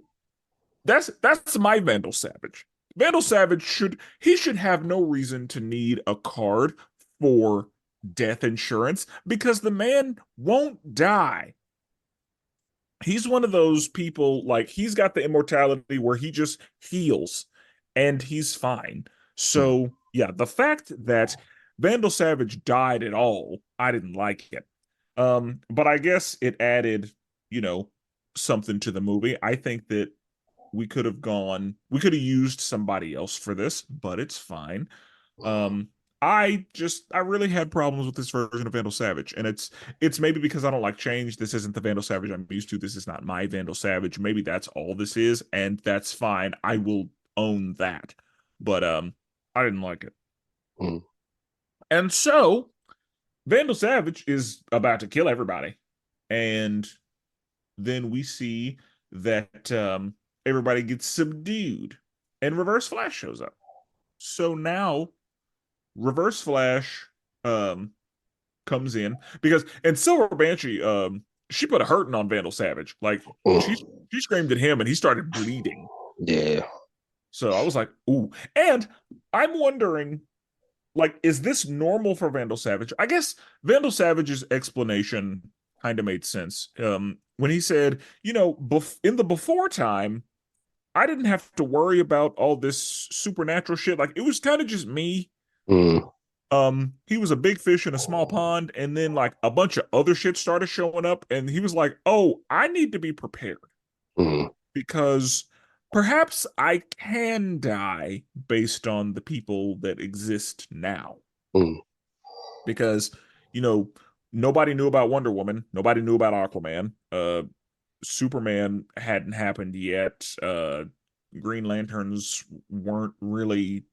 that's my Vandal Savage. Vandal Savage should have no reason to need a card for death insurance because the man won't die. He's one of those people like he's got the immortality where he just heals and he's fine.
mm.
So, yeah, the fact that Vandal Savage died at all, I didn't like it. But I guess it added, you know, something to the movie. I think that we could have used somebody else for this, but it's fine. Um, I really had problems with this version of Vandal Savage, and it's maybe because I don't like change. This isn't the Vandal Savage I'm used to. This is not my Vandal Savage. Maybe that's all this is, and that's fine. I will own that. But I didn't like it.
Mm.
And so Vandal Savage is about to kill everybody. And then we see that everybody gets subdued and Reverse Flash shows up. So now Reverse Flash um comes in because and Silver Banshee she put a hurting on Vandal Savage. Like she
Mm.
she screamed at him and he started bleeding.
Yeah.
So I was like, ooh. And I'm wondering, like, is this normal for Vandal Savage? I guess Vandal Savage's explanation kind of made sense. When he said, in the before time, I didn't have to worry about all this supernatural shit. Like, it was kind of just me.
Mm.
He was a big fish in a small pond, and then like a bunch of other shit started showing up, and he was like, "Oh, I need to be prepared
Mm.
because perhaps I can die based on the people that exist now."
Mm.
Because, you know, nobody knew about Wonder Woman, nobody knew about Aquaman, Superman hadn't happened yet, Green Lanterns weren't really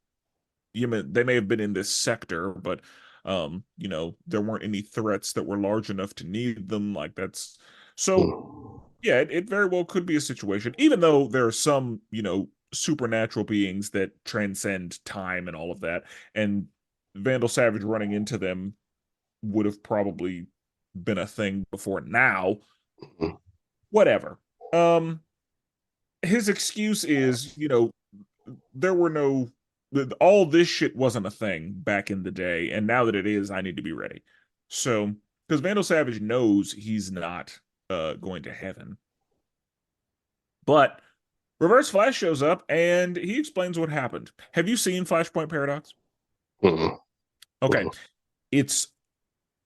they may have been in this sector, but there weren't any threats that were large enough to need them. Like that's so
Mm.
Yeah, it very well could be a situation, even though there are some, supernatural beings that transcend time and all of that. And Vandal Savage running into them would have probably been a thing before now.
Mm,
Whatever. Um, his excuse is, there were no, all this shit wasn't a thing back in the day, and now that it is, I need to be ready. So, because Vandal Savage knows he's not going to heaven, but Reverse Flash shows up and he explains what happened. Have you seen Flashpoint Paradox?
mm,
Okay,
mm.
it's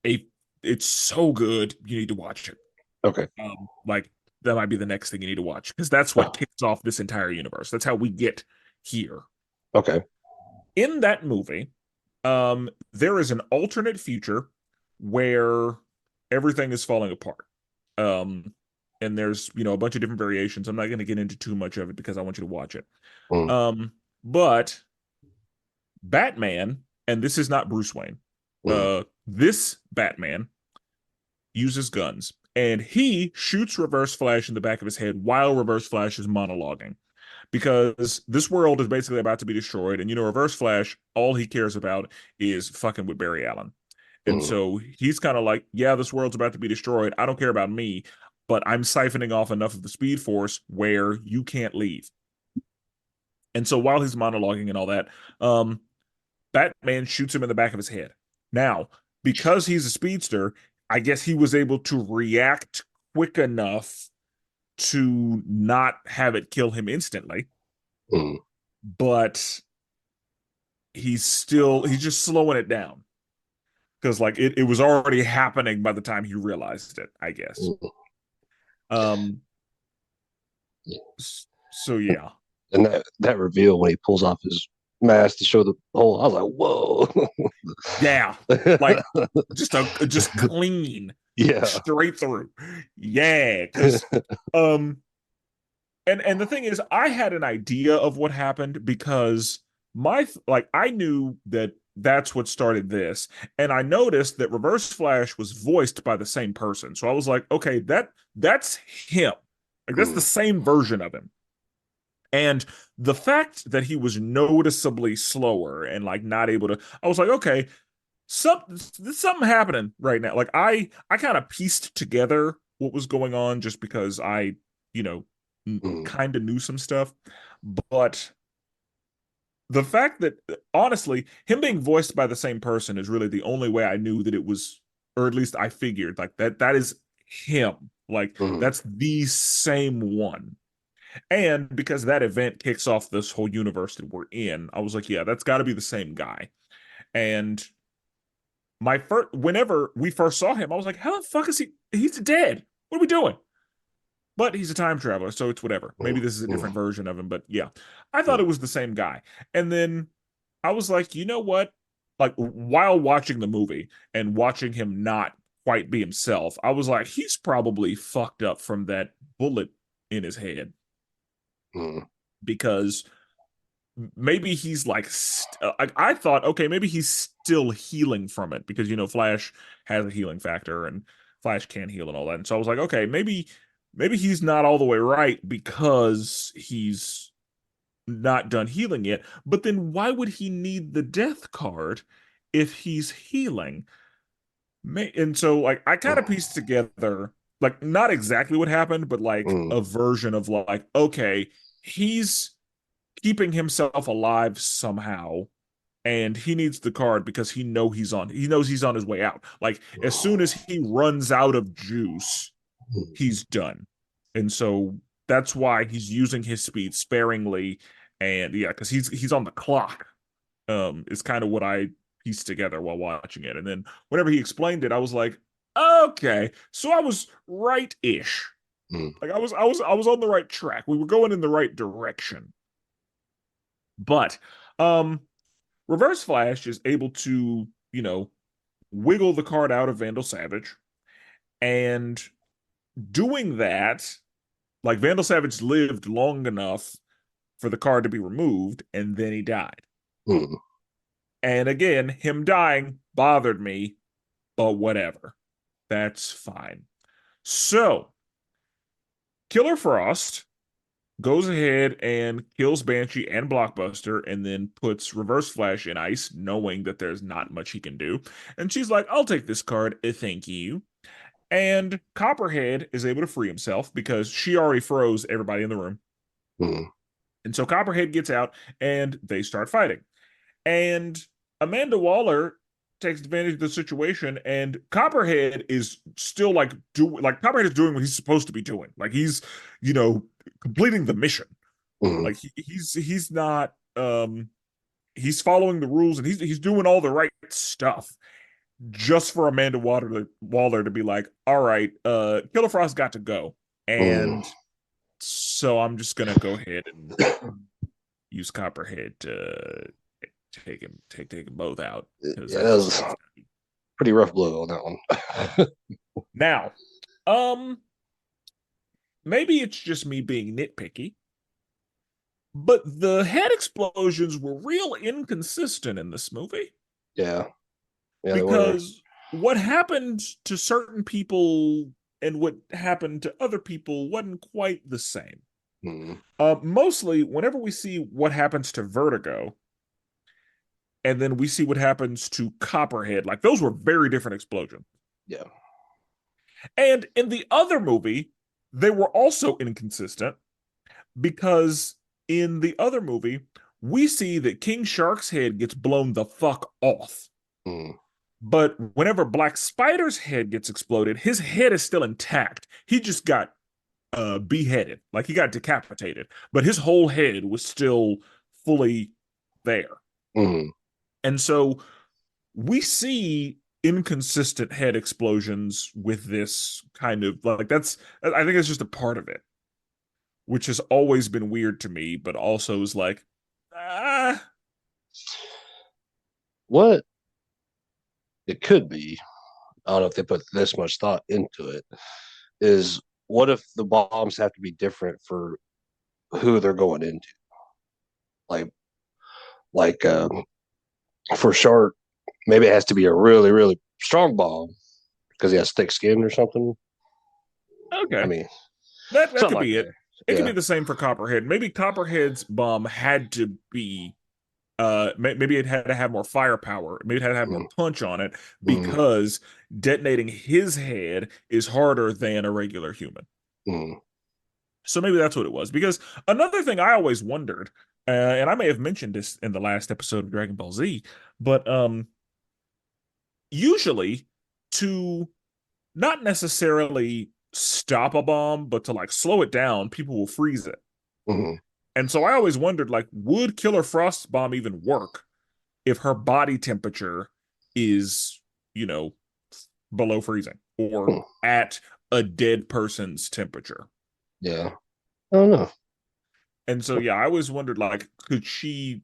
a it's so good. You need to watch it.
Okay.
Like that might be the next thing you need to watch because that's what kicks off this entire universe. That's how we get here.
Okay.
In that movie, there is an alternate future where everything is falling apart. Um, and there's, a bunch of different variations. I'm not going to get into too much of it because I want you to watch it.
Mm,
But Batman, and this is not Bruce Wayne,
mm,
this Batman uses guns and he shoots Reverse Flash in the back of his head while Reverse Flash is monologuing because this world is basically about to be destroyed. And Reverse Flash, all he cares about is fucking with Barry Allen. And
mm,
so he's kind of like, yeah, this world's about to be destroyed. I don't care about me, but I'm siphoning off enough of the Speed Force where you can't leave. And so while he's monologuing and all that, Batman shoots him in the back of his head. Now, because he's a speedster, I guess he was able to react quick enough to not have it kill him instantly,
mm,
but he's just slowing it down because like it was already happening by the time he realized it, I guess.
mm.
Um, so yeah.
And that reveal when he pulls off his mask to show the hole, I was like,
Yeah. Like
whoa.
just clean
Yeah.
straight through. Yeah, because um and the thing is I had an idea of what happened because I knew that that's what started this, and I noticed that Reverse Flash was voiced by the same person. So I was like, okay, that's him. Like that's the
Mm,
same version of him. And the fact that he was noticeably slower and like not able to, I was like, okay, there's something happening right now. Like I kind of pieced together what was going on just because I, you know,
mm,
kind of knew some stuff. But the fact that honestly, him being voiced by the same person is really the only way I knew that it was, or at least I figured like that is him. Like
mm,
that's the same one. And because that event kicks off this whole universe that we're in, I was like, yeah, that's got to be the same guy. And whenever we first saw him, I was like, how the fuck is he? He's dead. What are we doing? But he's a time traveler, so it's whatever.
mm,
Maybe this is a
mm,
different version of him, but yeah, I thought
mm,
it was the same guy. And then I was like, you know what? Like while watching the movie and watching him not quite be himself, I was like, he's probably fucked up from that bullet in his head
mm,
because maybe he's like I thought okay maybe he's still healing from it because Flash has a healing factor and Flash can heal and all that, and so I was like okay maybe he's not all the way right because he's not done healing yet, but then why would he need the death card if he's healing? And so like I kind of pieced together like not exactly what happened but like
mm,
a version of like okay he's keeping himself alive somehow and he needs the card because he knows he's on his way out. Like as soon as he runs out of juice,
mm.
he's done. And so that's why he's using his speed sparingly and yeah, because he's on the clock. Is kind of what I pieced together while watching it. And then whenever he explained it, I was like, okay, so I was right-ish.
Mm,
Like I was on the right track. We were going in the right direction. But um Reverse Flash is able to, wiggle the card out of Vandal Savage. And doing that, like Vandal Savage lived long enough for the card to be removed, and then he died.
mm.
And again, him dying bothered me, but whatever. That's fine. So Killer Frost goes ahead and kills Banshee and Blockbuster and then puts Reverse Flash in ice, knowing that there's not much he can do. And she's like, I'll take this card. Thank you. And Copperhead is able to free himself because she already froze everybody in the room.
Mm.
And so Copperhead gets out and they start fighting. And Amanda Waller takes advantage of the situation, and Copperhead is still Copperhead is doing what he's supposed to be doing. Like he's, you know, completing the mission.
Mm.
Like he's not he's following the rules and he's doing all the right stuff just for Amanda Waller to be like, all right, Killer Frost got to go.
Mm.
And so I'm just gonna go ahead and use Copperhead to take them both out because
Yeah, that
that's
was pretty rough blow on that one.
now. Um, maybe it's just me being nitpicky, but the head explosions were real inconsistent in this movie
Yeah, yeah, they were.
because what happened to certain people and what happened to other people wasn't quite the same.
Mm.
Mostly, whenever we see what happens to Vertigo, and then we see what happens to Copperhead, like those were very different explosions.
Yeah.
And in the other movie, they were also inconsistent because in the other movie, we see that King Shark's head gets blown the fuck off.
Mm.
But whenever Black Spider's head gets exploded, his head is still intact. He just got beheaded, like he got decapitated, but his whole head was still fully there.
Mm.
And so we see inconsistent head explosions with this kind of like that's I think it's just a part of it, which has always been weird to me, but also is like, ah,
What it could be, I don't know if they put this much thought into it, is what if the bombs have to be different for who they're going into? Like, like for Shark, maybe it has to be a really, really strong bomb because he has thick skin or something. I
okay,
mean,
that
something
could
like
be
that.
it. It could be
Yeah.
the same for Copperhead. Maybe Copperhead's bomb had to be maybe it had to have more firepower. Maybe it had to have more
Mm.
punch on it
Mm.
because detonating his head is harder than a regular human.
Mm.
So maybe that's what it was. Because another thing I always wondered, and I may have mentioned this in the last episode of Dragon Ball Z, but usually to not necessarily stop a bomb, but to like slow it down, people will freeze it.
Mm.
And so I always wondered, like, would Killer Frost's bomb even work if her body temperature is, you know, below freezing or
Mm.
at a dead person's temperature?
Yeah. I don't know.
And so, yeah, I always wondered, like, could she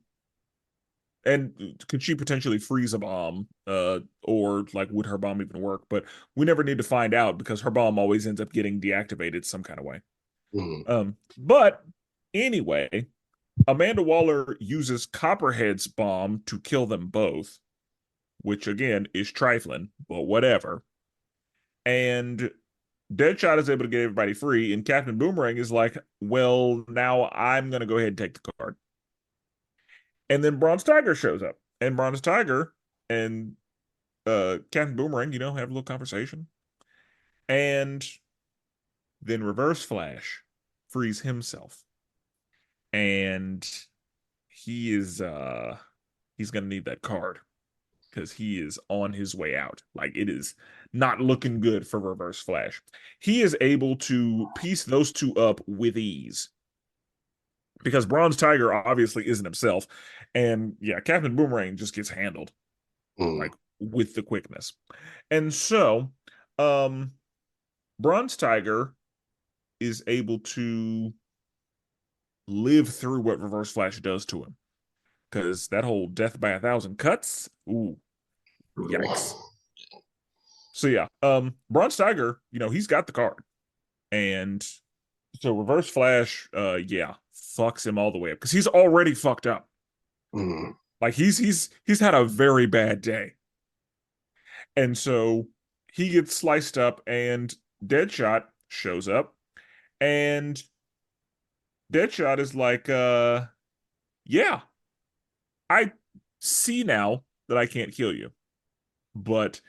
potentially freeze a bomb? Or like, would her bomb even work? But we never need to find out because her bomb always ends up getting deactivated some kind of way.
Mm.
But anyway, Amanda Waller uses Copperhead's bomb to kill them both, which again is trifling, but whatever. And Deadshot is able to get everybody free, and Captain Boomerang is like, well, now I'm going to go ahead and take the card. And then Bronze Tiger shows up, and Bronze Tiger and Captain Boomerang, have a little conversation. And then Reverse Flash frees himself. And he's gonna need that card because he is on his way out. Like it is not looking good for Reverse Flash. He is able to piece those two up with ease because Bronze Tiger obviously isn't himself, and yeah, Captain Boomerang just gets handled
Mm.
like with the quickness. And so, um, Bronze Tiger is able to live through what Reverse Flash does to him because that whole death by 1,000 cuts, ooh, yikes. So yeah, Bronze Tiger, he's got the card. And so Reverse Flash, yeah, fucks him all the way up because he's already fucked up.
Mm.
Like he's had a very bad day. And so he gets sliced up and Deadshot shows up And Deadshot is like, yeah, I see now that I can't kill you. But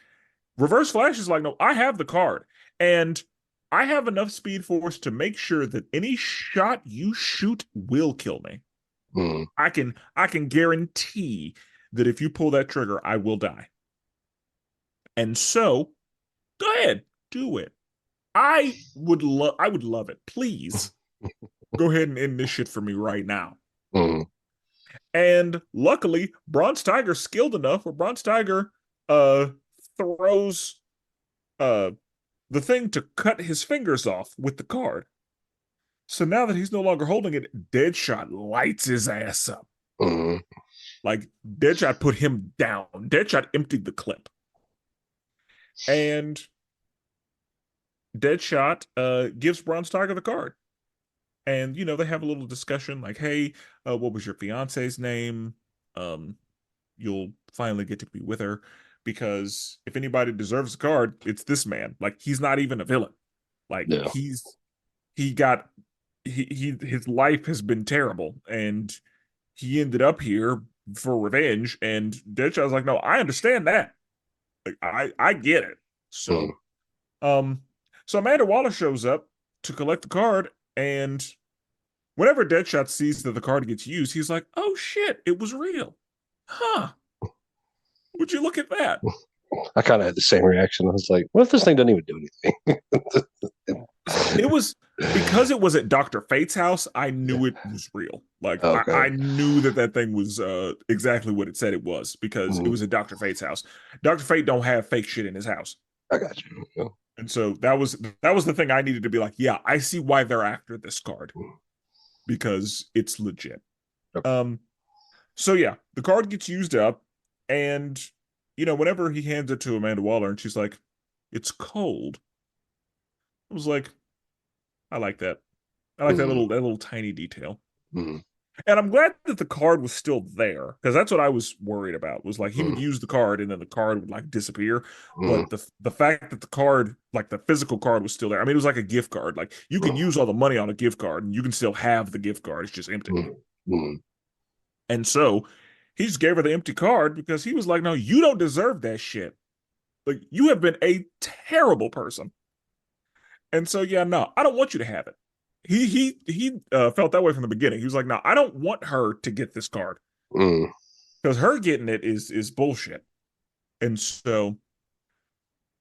Reverse Flash is like, no, I have the card. And I have enough Speed Force to make sure that any shot you shoot will kill me.
Mm.
I can guarantee that if you pull that trigger, I will die. And so, go ahead, do it. I would love it. Please go ahead and end this shit for me right now.
Mm.
And luckily, Bronze Tiger's skilled enough where Bronze Tiger uh throws uh the thing to cut his fingers off with the card. So now that he's no longer holding it, Deadshot lights his ass up.
Mm.
Like Deadshot put him down. Deadshot emptied the clip. And Deadshot gives Bronze Tiger the card. And they have a little discussion like, hey, what was your fiance's name? Um, you'll finally get to be with her because if anybody deserves a card, it's this man. Like he's not even a villain. Like
Yeah.
he got his life has been terrible and he ended up here for revenge. And Deadshot's like, no, I understand that. Like I get it.
Mm.
So um so Amanda Waller shows up to collect the card, and whenever Deadshot sees that the card gets used, he's like, oh shit, it was real. Huh. Would you look at that?
I kind of had the same reaction. I was like, what if this thing doesn't even do anything?
It was because it was at Dr. Fate's house, I knew it was real. Like
Okay.
I knew that thing was exactly what it said it was because it
Mm.
was at Dr. Fate's house. Dr. Fate don't have fake shit in his house.
I got you. Yeah.
And so that was the thing I needed to be like, yeah, I see why they're after this card because it's legit.
Okay.
So yeah, the card gets used up, and whenever he hands it to Amanda Waller, and she's like, "It's cold." I was like, I like that. I like that
Mm.
little tiny detail.
Mm.
And I'm glad that the card was still there because that's what I was worried about. Was like he would
Mm.
use the card and then the card would like disappear.
Mm.
But the fact that the card, like the physical card, was still there. I mean, it was like a gift card. Like you can use all the money on a gift card and you can still have the gift card. It's just empty.
Mm. Mm.
And so he just gave her the empty card because he was like, no, you don't deserve that shit. Like, you have been a terrible person. And so, yeah, no, I don't want you to have it. He felt that way from the beginning. He was like, no, I don't want her to get this card
Mm.
because her getting it is bullshit. And so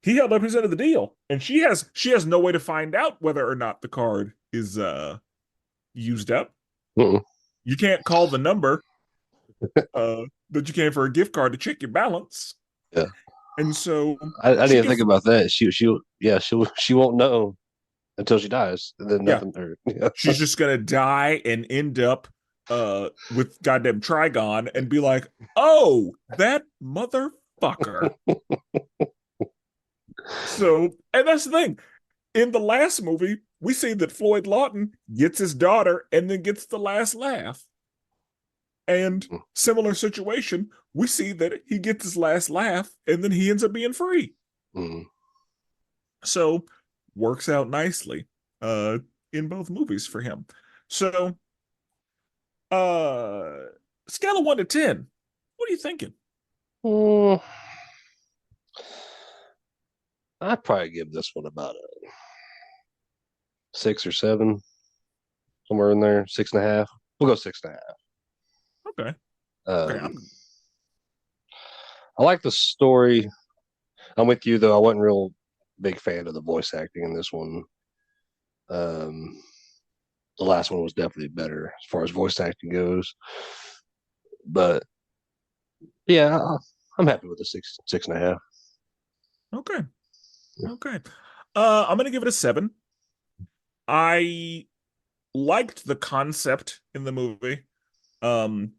he held up his end of the deal, and she has no way to find out whether or not the card is used up.
Mm.
You can't call the number that you can for a gift card to check your balance.
Yeah.
And so
I
she
didn't think
gives,
about that. She won't know until she dies. And then
yeah,
nothing. Yeah.
she's just gonna die and end up with goddamn Trigon and be like, oh, that motherfucker. So, and that's the thing. In the last movie, we see that Floyd Lawton gets his daughter and then gets the last laugh. And similar situation, we see that he gets his last laugh and then he ends up being free.
Mm.
So works out nicely in both movies for him. So uh scale of 1 to 10. What are you thinking?
Mm. I'd probably give this one about a 6 or 7, somewhere in there, 6.5. We'll go 6.5.
Okay. Okay.
I like the story. I'm with you though. I wasn't real big fan of the voice acting in this one. Um, the last one was definitely better as far as voice acting goes. But yeah, I'm happy with the 6.5.
Okay. Okay. I'm gonna give it a 7. I liked the concept in the movie. Um,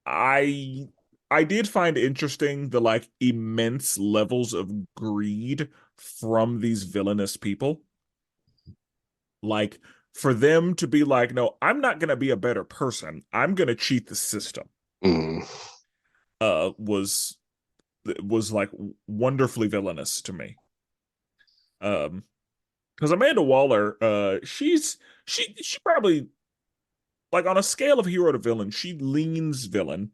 I I did find interesting the like immense levels of greed from these villainous people. Like for them to be like, no, I'm not gonna be a better person. I'm gonna cheat the system.
Mm.
Was like wonderfully villainous to me. Um, because Amanda Waller, she probably like on a scale of hero to villain, she leans villain,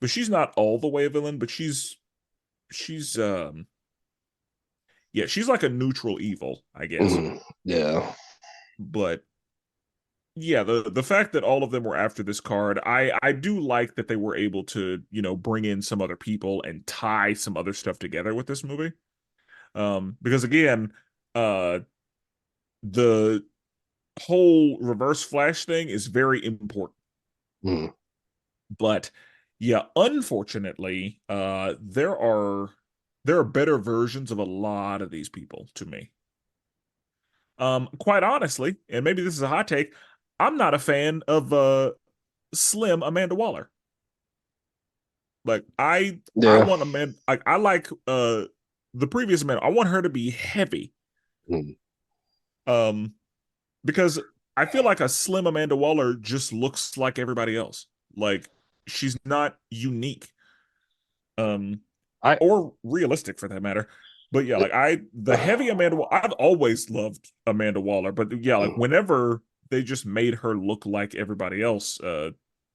but she's not all the way a villain, but she's yeah, she's like a neutral evil, I guess.
Yeah.
But yeah, the fact that all of them were after this card, I do like that they were able to, bring in some other people and tie some other stuff together with this movie. Because again, uh the whole Reverse Flash thing is very important.
Mm.
But yeah, unfortunately, there are better versions of a lot of these people to me. Quite honestly, and maybe this is a hot take, I'm not a fan of slim Amanda Waller. Like I
Yeah.
want Amanda I like the previous Amanda. I want her to be heavy.
Mm.
Um because I feel like a slim Amanda Waller just looks like everybody else. Like she's not unique. Um
I
or realistic for that matter. But yeah, like the heavy I've always loved Amanda Waller, but yeah, like whenever they just made her look like everybody else,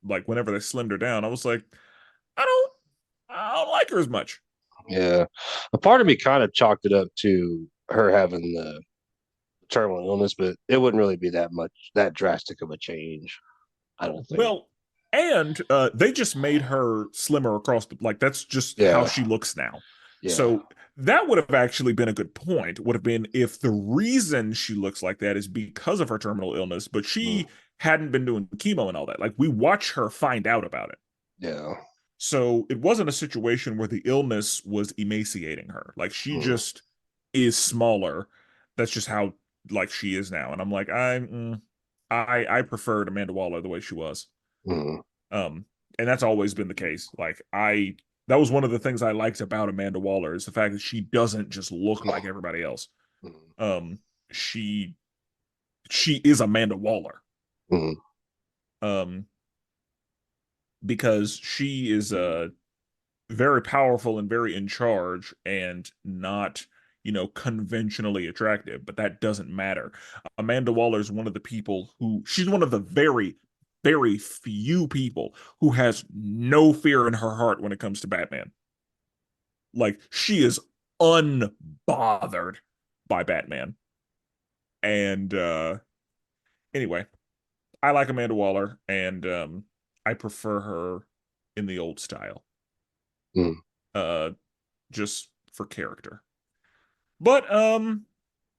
like whenever they slimmed her down, I was like, I don't, I don't like her as much.
yeah. A part of me kind of chalked it up to her having the terminal illness, but it wouldn't really be that drastic of a change. I don't think.
Well, and they just made her slimmer across the like that's just how
Yeah.
she looks now.
Yeah.
So that would have actually been a good point. Would have been if the reason she looks like that is because of her terminal illness, but
Mm.
she hadn't been doing chemo and all that. Like we watch her find out about it.
Yeah.
So it wasn't a situation where the illness was emaciating her. Like she
Mm.
just is smaller. That's just how like she is now. And I'm like, I preferred Amanda Waller the way she was.
Mm.
Um, and that's always been the case. Like that was one of the things I liked about Amanda Waller is the fact that she doesn't just look like everybody else.
Mm.
Um, she she is Amanda Waller.
Mm.
Um, because she is very powerful and very in charge and not, conventionally attractive, but that doesn't matter. Amanda Waller is one of the people who she's one of the very, very few people who has no fear in her heart when it comes to Batman. Like she is unbothered by Batman. And anyway, I like Amanda Waller and I prefer her in the old style.
Mm.
Uh just for character. But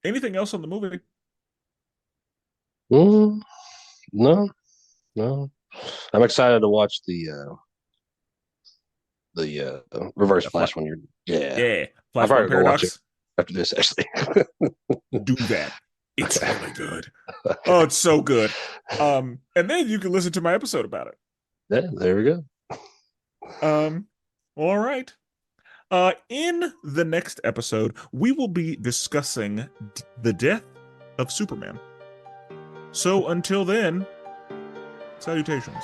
anything else on the movie?
Mm. No, no. I'm excited to watch the Reverse
Yeah,
Flash one. Yeah.
yeah,
I'm
Flashpoint
probably gonna go watch it
Paradox.
after this. Actually.
Do that. It's
Okay.
really good.
Okay.
Oh, it's so good. And then you can listen to my episode about it.
Yeah. There we go.
Um, all right. In the next episode, we will be discussing the death of Superman. So until then, salutations.